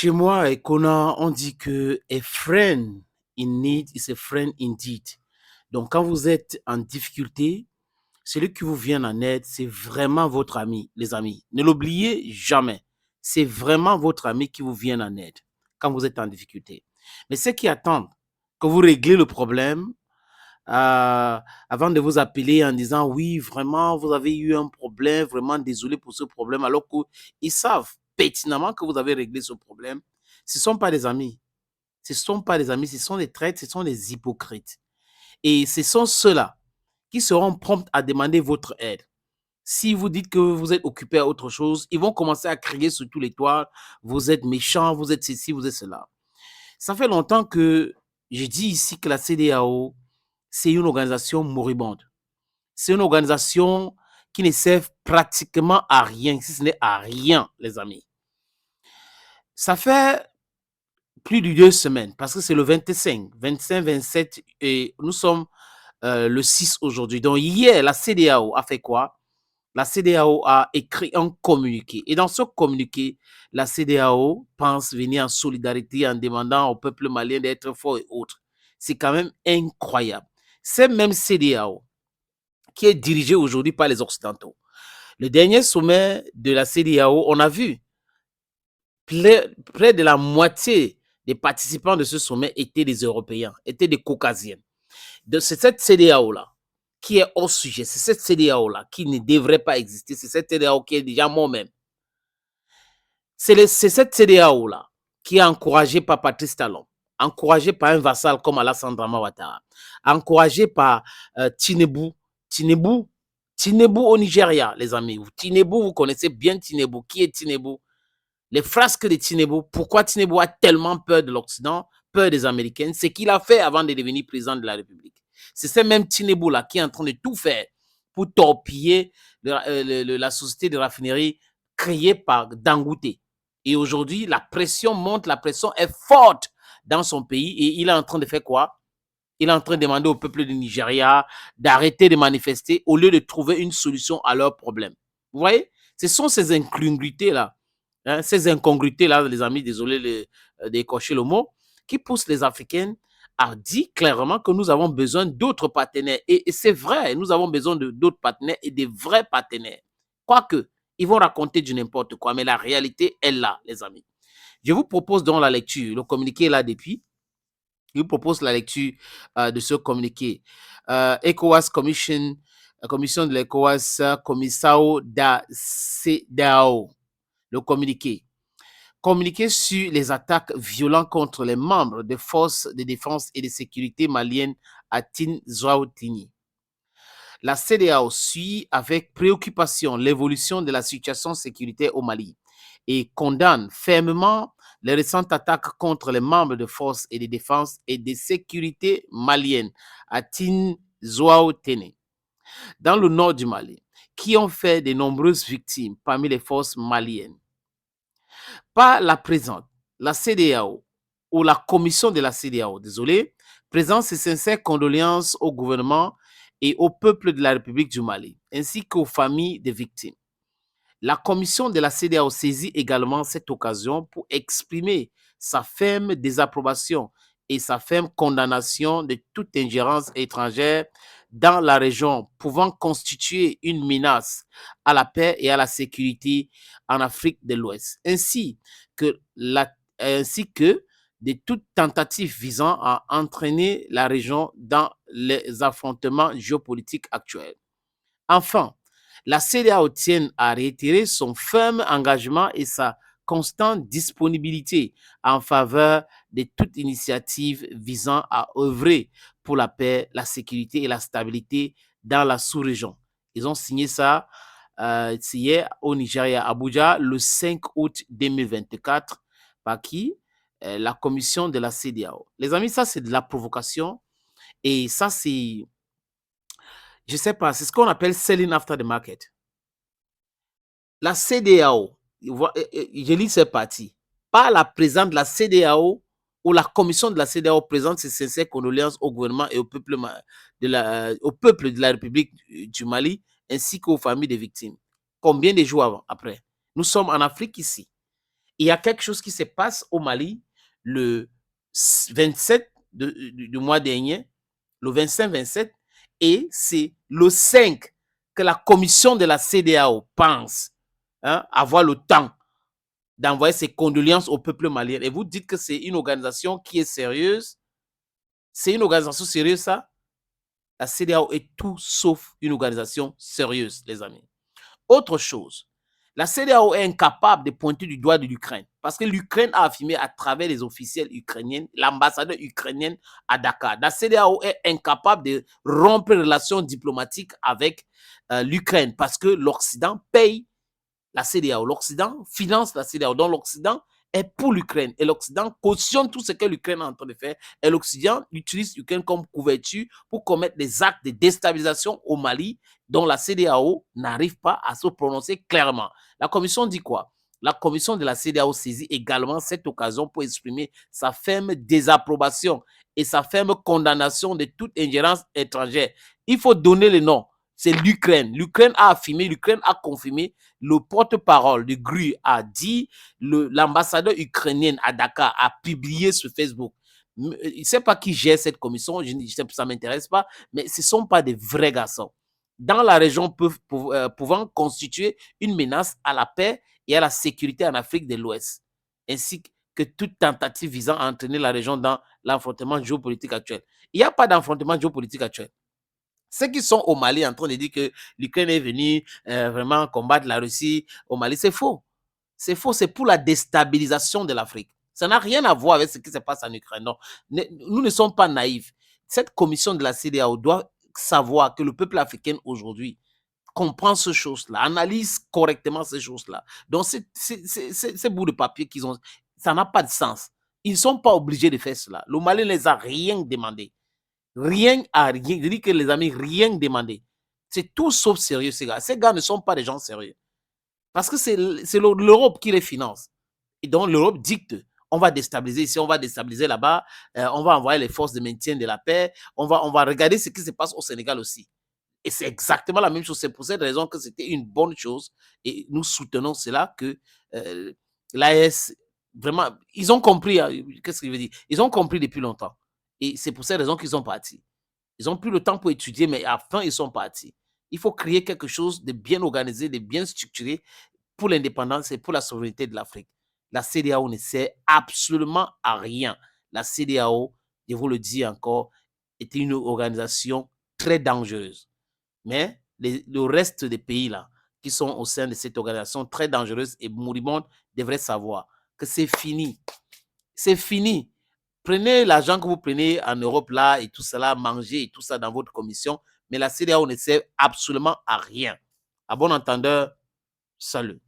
Chez moi, à Kona, on dit que a friend in need is a friend indeed. Donc, quand vous êtes en difficulté, celui qui vous vient en aide, c'est vraiment votre ami, les amis. Ne l'oubliez jamais. C'est vraiment votre ami qui vous vient en aide quand vous êtes en difficulté. Mais ceux qui attendent que vous réglez le problème avant de vous appeler en disant oui, vraiment, vous avez eu un problème, vraiment désolé pour ce problème, alors qu'ils savent pertinemment que vous avez réglé ce problème, ce ne sont pas des amis. Ce ne sont pas des amis, ce sont des traîtres, ce sont des hypocrites. Et ce sont ceux-là qui seront prompts à demander votre aide. Si vous dites que vous êtes occupé à autre chose, ils vont commencer à crier sur tous les toits, vous êtes méchant, vous êtes ceci, vous êtes cela. Ça fait longtemps que je dis ici que la CEDEAO, c'est une organisation moribonde. C'est une organisation qui ne sert pratiquement à rien, si ce n'est à rien, les amis. Ça fait plus de 2 semaines, parce que c'est le 25, 25, 27, et nous sommes le 6 aujourd'hui. Donc hier, la CEDEAO a fait quoi? La CEDEAO a écrit un communiqué. Et dans ce communiqué, la CEDEAO pense venir en solidarité en demandant au peuple malien d'être fort et autres. C'est quand même incroyable. C'est même CEDEAO qui est dirigée aujourd'hui par les Occidentaux. Le dernier sommet de la CEDEAO, on a vu près de la moitié des participants de ce sommet étaient des Européens, étaient des Caucasiens. C'est cette CEDEAO-là qui est hors sujet. C'est cette CEDEAO-là qui ne devrait pas exister. C'est cette CEDEAO qui est déjà mort même. C'est cette CEDEAO-là qui est encouragée par Patrice Talon, encouragée par un vassal comme Alassane Dramane Ouattara, encouragée par Tinubu au Nigeria, les amis. Tinubu, vous connaissez bien Tinubu. Qui est Tinubu? Les frasques de Tinubu. Pourquoi Tinubu a tellement peur de l'Occident, peur des Américains? C'est qu'il a fait avant de devenir président de la République. C'est ce même Tinubu-là qui est en train de tout faire pour torpiller la société de raffinerie créée par Dangote. Et aujourd'hui, la pression monte, la pression est forte dans son pays et il est en train de faire quoi? Il est en train de demander au peuple du Nigeria d'arrêter de manifester au lieu de trouver une solution à leurs problèmes. Vous voyez? Ce sont ces incongruités-là, hein, ces incongruités-là, les amis, désolé d'écorcher le mot, qui poussent les Africains à dire clairement que nous avons besoin d'autres partenaires. Et c'est vrai, nous avons besoin d'autres partenaires et des vrais partenaires. Quoique, ils vont raconter du n'importe quoi, mais la réalité est là, les amis. Je vous propose donc la lecture. Le communiqué est là depuis. Je vous propose la lecture de ce communiqué. ECOWAS Commission de l'ECOWAS, Comissao da CEDEAO. Le communiqué. Communiqué sur les attaques violentes contre les membres des forces de défense et de sécurité maliennes à Tinzouaoutini. La CEDEAO suit avec préoccupation l'évolution de la situation sécuritaire au Mali et condamne fermement les récentes attaques contre les membres de forces et de défense et de sécurité maliennes à Tinzouaoutini, dans le nord du Mali, qui ont fait de nombreuses victimes parmi les forces maliennes. Par la présente, la CEDEAO ou la commission de la CEDEAO, désolé, présente ses sincères condoléances au gouvernement et au peuple de la République du Mali, ainsi qu'aux familles des victimes. La commission de la CEDEAO saisit également cette occasion pour exprimer sa ferme désapprobation et sa ferme condamnation de toute ingérence étrangère dans la région pouvant constituer une menace à la paix et à la sécurité en Afrique de l'Ouest, ainsi que de toute tentative visant à entraîner la région dans les affrontements géopolitiques actuels. Enfin, la CEDEAO tient à réitérer son ferme engagement et sa constante disponibilité en faveur de toute initiative visant à œuvrer pour la paix, la sécurité et la stabilité dans la sous-région. Ils ont signé ça hier au Nigeria, à Abuja, le 5 août 2024, par qui? La commission de la CEDEAO. Les amis, ça c'est de la provocation et ça c'est, je ne sais pas, c'est ce qu'on appelle selling after the market. La CEDEAO, je lis cette partie, par la présidente de la CEDEAO ou la commission de la CEDEAO présente ses sincères condoléances au gouvernement et au peuple de la République du Mali ainsi qu'aux familles des victimes. Combien de jours après? Nous sommes en Afrique ici. Il y a quelque chose qui se passe au Mali le 27 du mois dernier, le 25-27, et c'est le 5 que la commission de la CEDEAO pense avoir le temps d'envoyer ses condoléances au peuple malien. Et vous dites que c'est une organisation qui est sérieuse. C'est une organisation sérieuse, ça? La CEDEAO est tout sauf une organisation sérieuse, les amis. Autre chose, la CEDEAO est incapable de pointer du doigt de l'Ukraine parce que l'Ukraine a affirmé à travers les officiels ukrainiens, l'ambassadeur ukrainien à Dakar. La CEDEAO est incapable de rompre les relations diplomatiques avec l'Ukraine parce que l'Occident paye la CEDEAO. L'Occident finance la CEDEAO. Donc l'Occident est pour l'Ukraine et l'Occident cautionne tout ce que l'Ukraine est en train de faire et l'Occident utilise l'Ukraine comme couverture pour commettre des actes de déstabilisation au Mali dont la CEDEAO n'arrive pas à se prononcer clairement. La commission dit quoi? La commission de la CEDEAO saisit également cette occasion pour exprimer sa ferme désapprobation et sa ferme condamnation de toute ingérence étrangère. Il faut donner le nom. C'est l'Ukraine. L'Ukraine a affirmé, l'Ukraine a confirmé, le porte-parole de GRU a dit, l'ambassadeur ukrainien à Dakar a publié sur Facebook. Je ne sais pas qui gère cette commission, ça ne m'intéresse pas, mais ce ne sont pas des vrais garçons. Dans la région pouvant constituer une menace à la paix et à la sécurité en Afrique de l'Ouest, ainsi que toute tentative visant à entraîner la région dans l'affrontement géopolitique actuel. Il n'y a pas d'affrontement géopolitique actuel. Ceux qui sont au Mali en train de dire que l'Ukraine est venue vraiment combattre la Russie au Mali, c'est faux. C'est faux, c'est pour la déstabilisation de l'Afrique. Ça n'a rien à voir avec ce qui se passe en Ukraine. Non. Nous ne sommes pas naïfs. Cette commission de la CEDEAO doit savoir que le peuple africain aujourd'hui comprend ces choses-là, analyse correctement ces choses-là. Donc, ces bouts de papier qu'ils ont, ça n'a pas de sens. Ils ne sont pas obligés de faire cela. Le Mali ne les a rien demandé. Rien à rien. Je dis que les amis, rien demandé. C'est tout sauf sérieux, ces gars. Ces gars ne sont pas des gens sérieux. Parce que c'est l'Europe qui les finance. Et donc, l'Europe dicte. On va déstabiliser ici, on va déstabiliser là-bas, on va envoyer les forces de maintien de la paix, on va regarder ce qui se passe au Sénégal aussi. Et c'est exactement la même chose. C'est pour cette raison que c'était une bonne chose. Et nous soutenons cela que l'AES, vraiment, ils ont compris. Hein, qu'est-ce que je veux dire? Ils ont compris depuis longtemps. Et c'est pour cette raison qu'ils sont partis. Ils ont pris le temps pour étudier, mais à la fin, ils sont partis. Il faut créer quelque chose de bien organisé, de bien structuré pour l'indépendance et pour la souveraineté de l'Afrique. La CEDEAO ne sert absolument à rien. La CEDEAO, je vous le dis encore, est une organisation très dangereuse. Mais le reste des pays là, qui sont au sein de cette organisation très dangereuse et moribonde devraient savoir que c'est fini. C'est fini. Prenez l'argent que vous prenez en Europe là et tout cela, mangez et tout ça dans votre commission, mais la CEDEAO ne sert absolument à rien. À bon entendeur, salut.